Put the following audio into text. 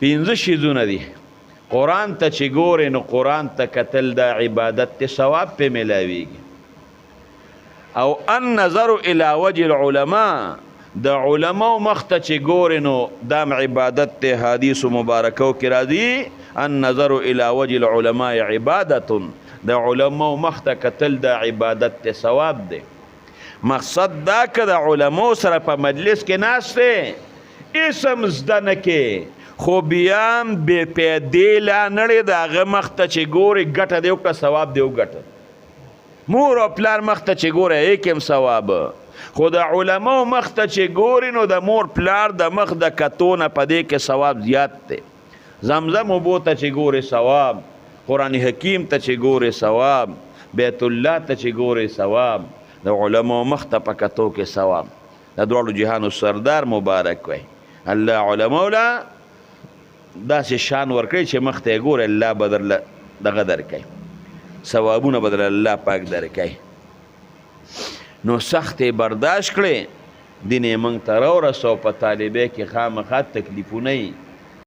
پنځه شیزونه دي قرآن ته چې ګورې نو قرآن ته کتل دا عبادت ته ثواب پې میلاویږي او النظر الى وجه العلماء د علماء مخ ته چې ګورې نو دام عبادت ته حدیث مبارکو کې راځي النظر الى وجه العلماء عبادت د علماء مخ ته کتل د عبادت ته ثواب دی مقصد دا که د علماء سره په مجلس کې ناست دی اسم زده نه کې خو بیا هم بې پیدې لا نړې د هغه مخ ته چې ګورې ګټه دی وکړه ثواب دی وګټه مور او پلار مخ ته چې ګورې هیک هم ثواب خو د علماء مخ ته چې ګورې نو د مور پلار د مخ د کتو نه په دې کې ثواب زیات دی زمزم اوبو ته چې ګورې ثواب قرآن حکیم ته چې ګورې ثواب بیت الله ته چې ګورې ثواب د علماء مخ ته په کتو کې ثواب د دواړو جهانو سردار مبارک وی الله علماء له داسې شان ورکړي چې مخ ته یې ګورې الله به درله دغه درکوي ثوابونه به درله الله پاک درکوي نو سختې برداشت کړې دین یې موږ ته راورسو په طالبۍ کې خامخا تکلیفونه